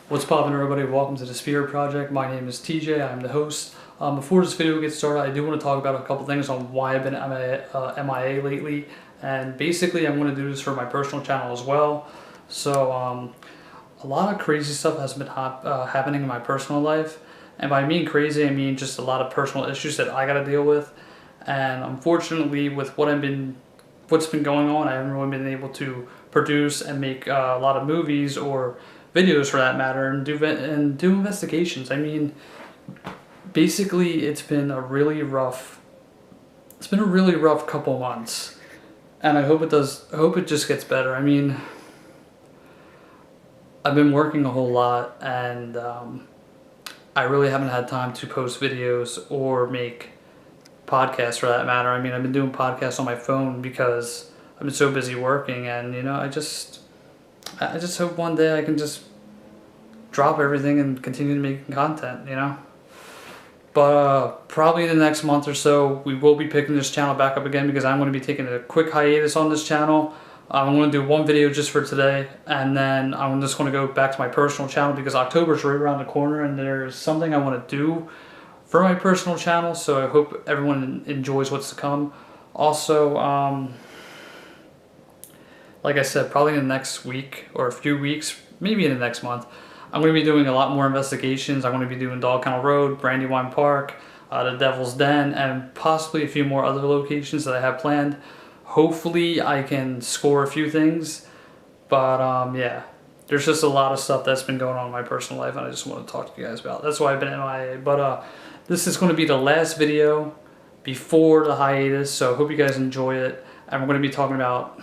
What's poppin', everybody? Welcome to the Spirit Project. My name is TJ. I'm the host. Before this video gets started, I do want to talk about a couple things on why I've been MIA lately. And basically, I'm going to do this for my personal channel as well. So, a lot of crazy stuff has been happening in my personal life. And by mean crazy, I mean just a lot of personal issues that I got to deal with. And unfortunately, with what's been going on, I haven't really been able to produce and make a lot of movies or videos for that matter, and do investigations. I mean, basically, it's been a really rough couple months, and I hope it just gets better. I mean, I've been working a whole lot, and I really haven't had time to post videos or make podcasts for that matter. I mean, I've been doing podcasts on my phone because I've been so busy working, and I just hope one day I can just drop everything and continue making content, But probably in the next month or so, we will be picking this channel back up again because I'm going to be taking a quick hiatus on this channel. I'm going to do one video just for today, and then I'm just going to go back to my personal channel because October is right around the corner, and there's something I want to do for my personal channel, so I hope everyone enjoys what's to come. Also, like I said, probably in the next week or a few weeks, maybe in the next month, I'm going to be doing a lot more investigations. I'm going to be doing Dog Kennel Road, Brandywine Park, the Devil's Den, and possibly a few more other locations that I have planned. Hopefully I can score a few things, but yeah, there's just a lot of stuff that's been going on in my personal life, and I just want to talk to you guys about. That's why I've been MIA, but this is going to be the last video before the hiatus, so I hope you guys enjoy it. And we're going to be talking about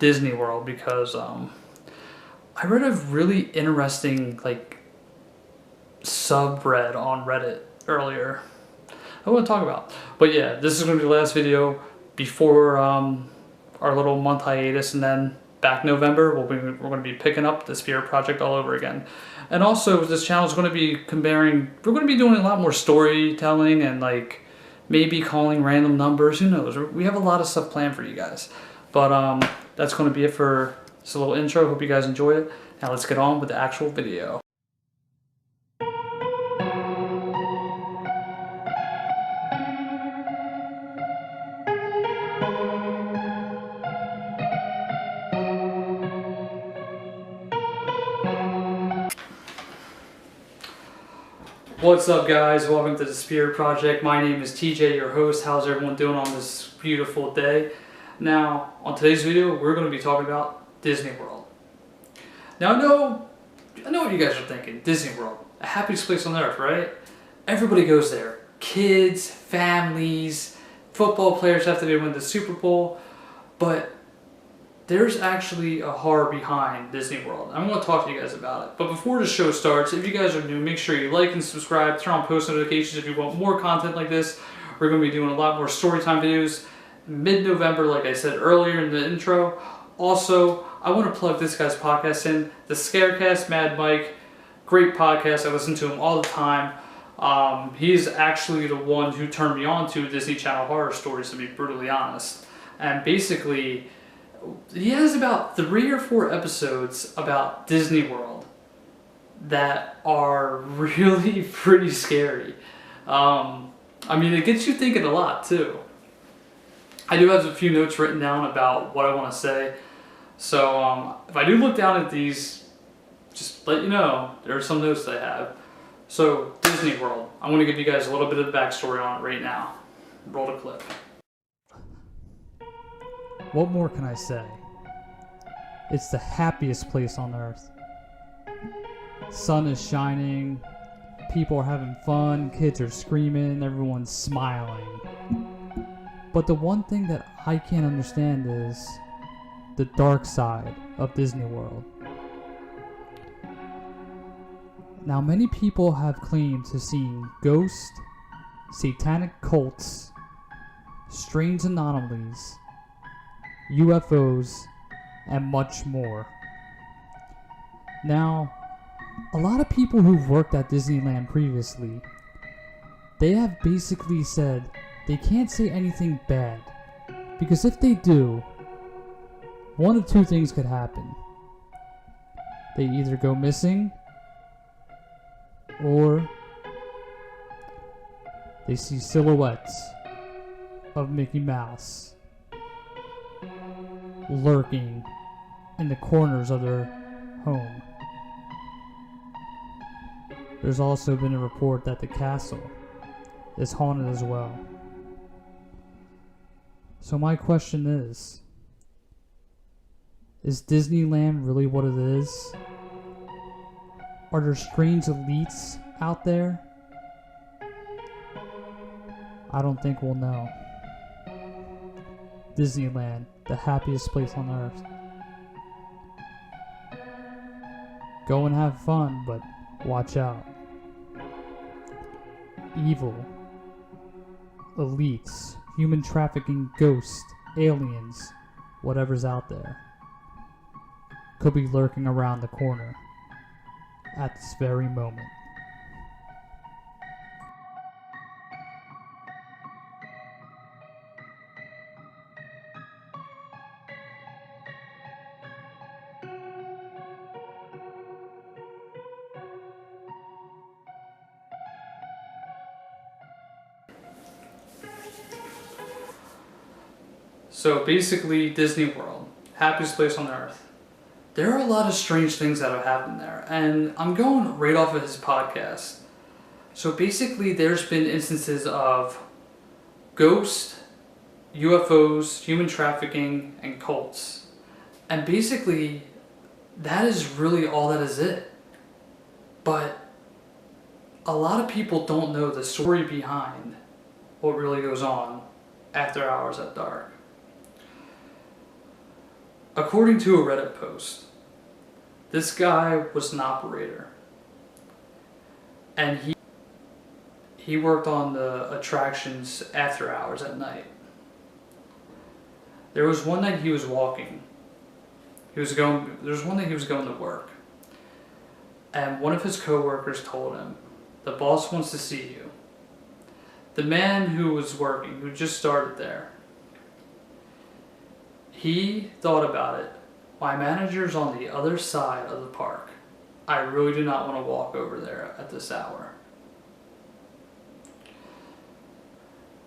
Disney World because I read a really interesting subreddit on Reddit earlier I want to talk about. But yeah, this is going to be the last video before our little month hiatus, and then back November we're going to be picking up the Spirit Project all over again. And also this channel is going to be we're going to be doing a lot more storytelling and maybe calling random numbers, who knows. We have a lot of stuff planned for you guys. But that's going to be it for this little intro. Hope you guys enjoy it. Now let's get on with the actual video. What's up, guys? Welcome to the Spirit Project. My name is TJ, your host. How's everyone doing on this beautiful day? Now, on today's video, we're going to be talking about Disney World. Now, I know what you guys are thinking. Disney World, a happiest place on earth, right? Everybody goes there. Kids, families, football players have to win the Super Bowl. But there's actually a horror behind Disney World. I'm going to talk to you guys about it. But before the show starts, if you guys are new, make sure you like and subscribe, turn on post notifications if you want more content like this. We're going to be doing a lot more storytime videos mid-November, like I said earlier in the intro. Also, I want to plug this guy's podcast in, the Scarecast, Mad Mike. Great podcast. I listen to him all the time. He's actually the one who turned me on to Disney Channel horror stories, to be brutally honest. And basically, he has about 3 or 4 episodes about Disney World that are really pretty scary. I mean, it gets you thinking a lot too. I do have a few notes written down about what I want to say. So if I do look down at these, just let you know, there are some notes that I have. So Disney World, I'm going to give you guys a little bit of the backstory on it right now. Roll the clip. What more can I say? It's the happiest place on earth. Sun is shining, people are having fun, kids are screaming, everyone's smiling. But the one thing that I can't understand is the dark side of Disney World. Now, many people have claimed to seeing ghosts, satanic cults, strange anomalies, UFOs, and much more. Now, a lot of people who've worked at Disneyland previously, they have basically said they can't say anything bad, because if they do, one of two things could happen. They either go missing, or they see silhouettes of Mickey Mouse lurking in the corners of their home. There's also been a report that the castle is haunted as well. So my question is Disneyland really what it is? Are there strange elites out there? I don't think we'll know. Disneyland, the happiest place on earth. Go and have fun, but watch out. Evil, elites, human trafficking, ghosts, aliens, whatever's out there, could be lurking around the corner at this very moment. So basically, Disney World, happiest place on earth. There are a lot of strange things that have happened there, and I'm going right off of his podcast. So basically, there's been instances of ghosts, UFOs, human trafficking, and cults. And basically, that is really all that is it. But a lot of people don't know the story behind what really goes on after hours at dark. According to a Reddit post, this guy was an operator, and he worked on the attractions after hours at night. There was one night he was walking. There was one night he was going to work, and one of his coworkers told him, "The boss wants to see you." The man who was working, who just started there, he thought about it. My manager's on the other side of the park. I really do not want to walk over there at this hour.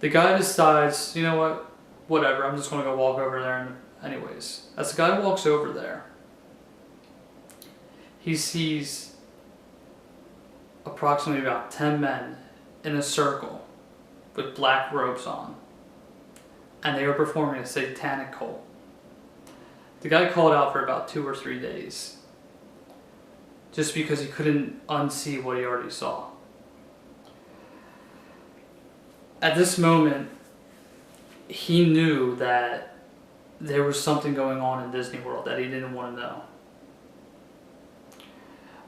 The guy decides, you know what, whatever, I'm just going to go walk over there anyways. As the guy walks over there, he sees approximately about 10 men in a circle with black robes on, and they were performing a satanic cult. The guy called out for about 2 or 3 days, just because he couldn't unsee what he already saw. At this moment, he knew that there was something going on in Disney World that he didn't want to know.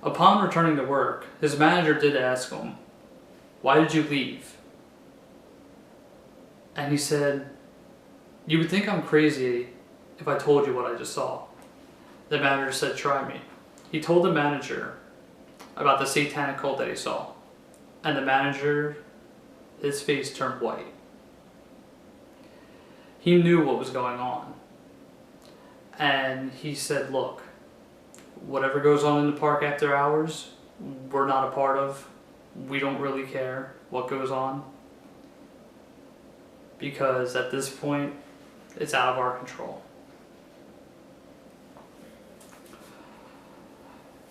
Upon returning to work, his manager did ask him, "Why did you leave?" And he said, "You would think I'm crazy if I told you what I just saw." The manager said, "Try me." He told the manager about the satanic cult that he saw, and the manager, his face turned white. He knew what was going on, and he said, "Look, whatever goes on in the park after hours, we're not a part of. We don't really care what goes on, because at this point, it's out of our control."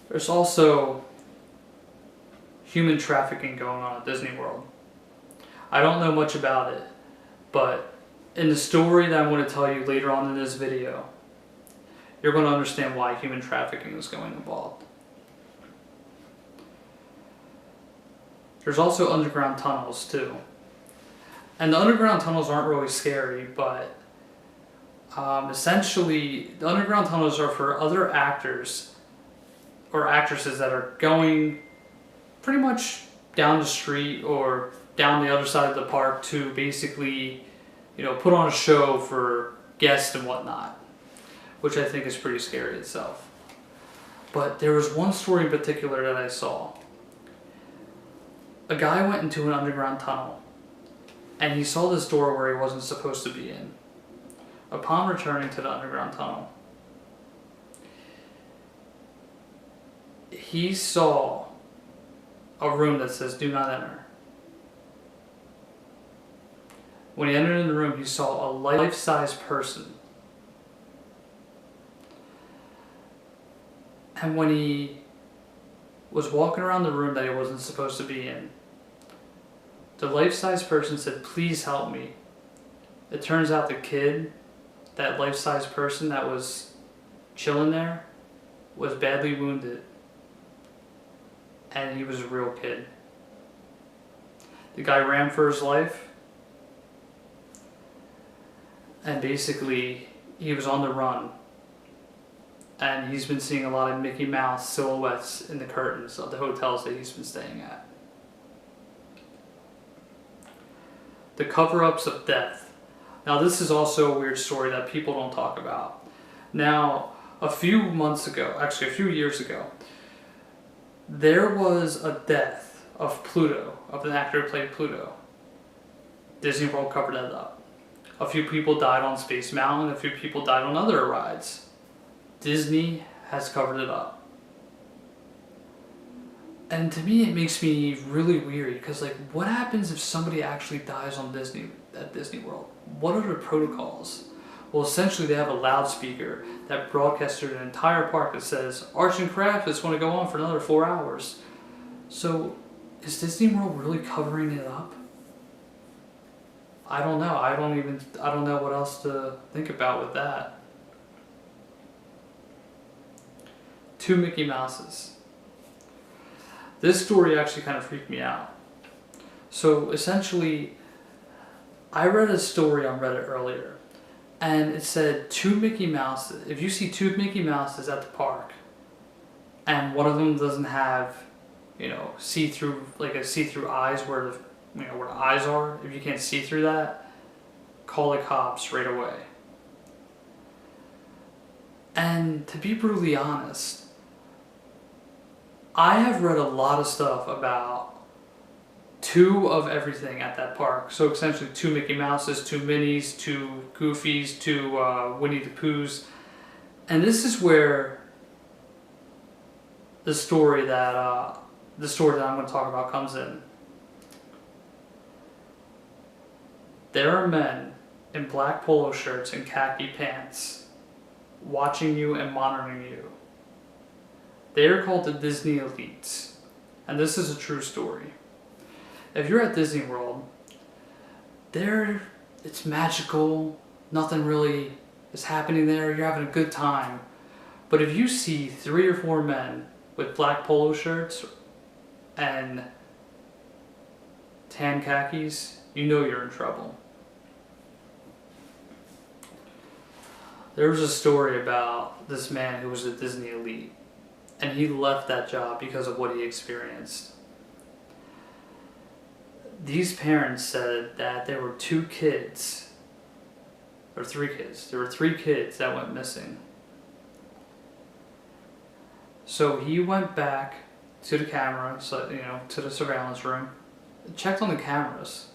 There's also human trafficking going on at Disney World. I don't know much about it, but in the story that I'm going to tell you later on in this video, you're going to understand why human trafficking is going involved. There's also underground tunnels too. And the underground tunnels aren't really scary, but essentially the underground tunnels are for other actors or actresses that are going pretty much down the street or down the other side of the park to basically, put on a show for guests and whatnot, which I think is pretty scary itself. But there was one story in particular that I saw. A guy went into an underground tunnel, and he saw this door where he wasn't supposed to be in. Upon returning to the underground tunnel, he saw a room that says "Do not enter." When he entered in the room, he saw a life-size person. And when he was walking around the room that he wasn't supposed to be in, the life-size person said, "Please help me." It turns out the kid, that life-size person that was chilling there, was badly wounded. And he was a real kid. The guy ran for his life. And basically, he was on the run. And he's been seeing a lot of Mickey Mouse silhouettes in the curtains of the hotels that he's been staying at. The cover-ups of death. Now this is also a weird story that people don't talk about. Now, a few years ago, there was a death of Pluto, of an actor who played Pluto. Disney World covered that up. A few people died on Space Mountain, a few people died on other rides. Disney has covered it up. And to me, it makes me really weary because, like, what happens if somebody actually dies at Disney World? What are the protocols? Well, essentially, they have a loudspeaker that broadcasts through an entire park that says, "Arts and Crafts is going to go on for another 4 hours." So, is Disney World really covering it up? I don't know. I don't know what else to think about with that. 2 Mickey Mouses. This story actually kind of freaked me out. So essentially, I read a story on Reddit earlier, and it said 2 Mickey Mouses. If you see 2 Mickey Mouses at the park, and one of them doesn't have, see-through eyes where the eyes are, if you can't see through that, call the cops right away. And to be brutally honest, I have read a lot of stuff about 2 of everything at that park. So essentially 2 Mickey Mouses, 2 Minnies, 2 Goofies, 2 Winnie the Poohs. And this is where the story that I'm going to talk about comes in. There are men in black polo shirts and khaki pants watching you and monitoring you. They are called the Disney Elites, and this is a true story. If you're at Disney World, it's magical, nothing really is happening there, you're having a good time. But if you see 3 or 4 men with black polo shirts and tan khakis, you know you're in trouble. There was a story about this man who was a Disney elite, and he left that job because of what he experienced. These parents said that there were 2 kids, or 3 kids. There were 3 kids that went missing. So he went back to the camera, to the surveillance room, checked on the cameras.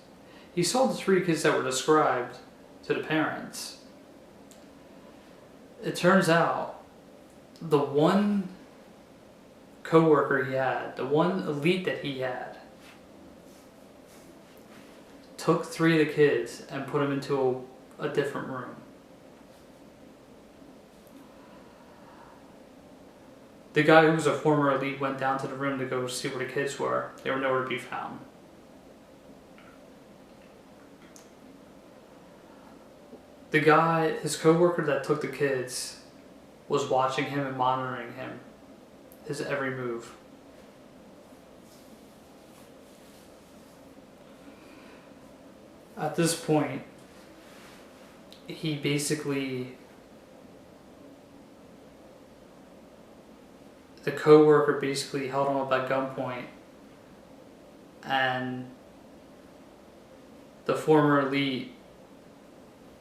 He saw the 3 kids that were described to the parents. It turns out the one co-worker he had, the one elite that he had, took 3 of the kids and put them into a different room. The guy who was a former elite went down to the room to go see where the kids were. They were nowhere to be found. The guy, his co-worker that took the kids, was watching him and monitoring him, his every move. At this point, he basically, the co-worker basically held him up at gunpoint, and the former elite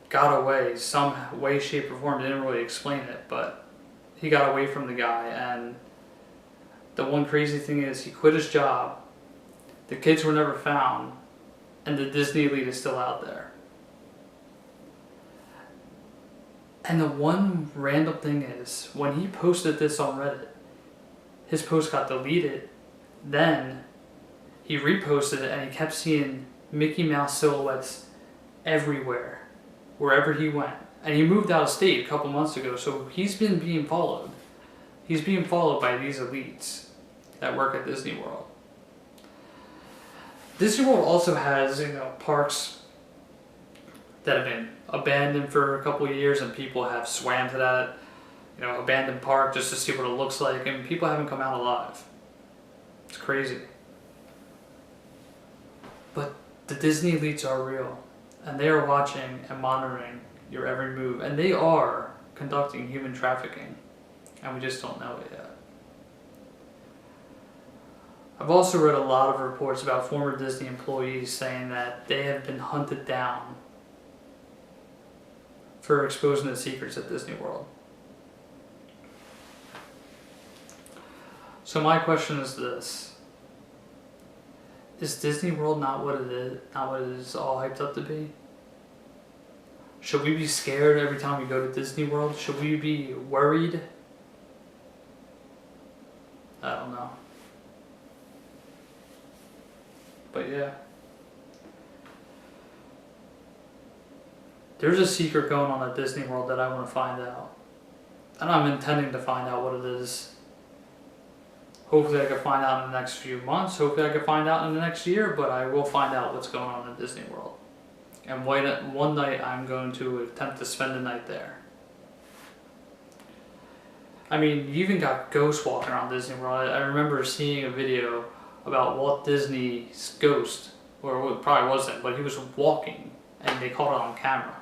got away some way, shape, or form. They didn't really explain it, but he got away from the guy. And the one crazy thing is, he quit his job, the kids were never found, and the Disney elite is still out there. And the one random thing is, when he posted this on Reddit, his post got deleted, then he reposted it and he kept seeing Mickey Mouse silhouettes everywhere, wherever he went. And he moved out of state a couple months ago, so he's been being followed. He's being followed by these elites that work at Disney World. Disney World also has, parks that have been abandoned for a couple of years, and people have swam to that, abandoned park just to see what it looks like, and people haven't come out alive. It's crazy. But the Disney elites are real, and they are watching and monitoring your every move, and they are conducting human trafficking, and we just don't know it yet. I've also read a lot of reports about former Disney employees saying that they have been hunted down for exposing the secrets at Disney World. So my question is this: is Disney World not what it is all hyped up to be? Should we be scared every time we go to Disney World? Should we be worried? I don't know. But yeah. There's a secret going on at Disney World that I want to find out. And I'm intending to find out what it is. Hopefully I can find out in the next few months. Hopefully I can find out in the next year. But I will find out what's going on at Disney World. And one night I'm going to attempt to spend the night there. I mean, you even got ghosts walking around Disney World. I remember seeing a video about Walt Disney's ghost, or it probably wasn't, but he was walking, and they caught it on camera.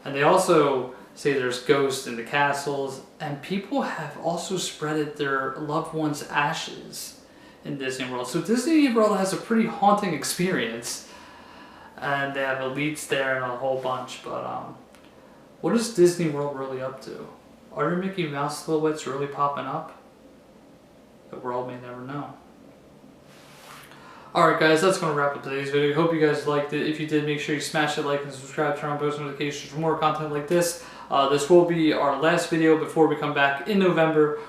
And they also say there's ghosts in the castles, and people have also spreaded their loved ones' ashes in Disney World. So Disney World has a pretty haunting experience, and they have elites there and a whole bunch. But what is Disney World really up to? Are there Mickey Mouse silhouettes really popping up? The world may never know. Alright guys, that's going to wrap up today's video. Hope you guys liked it. If you did, make sure you smash that like and subscribe, turn on post notifications for more content like this. This will be our last video before we come back in November.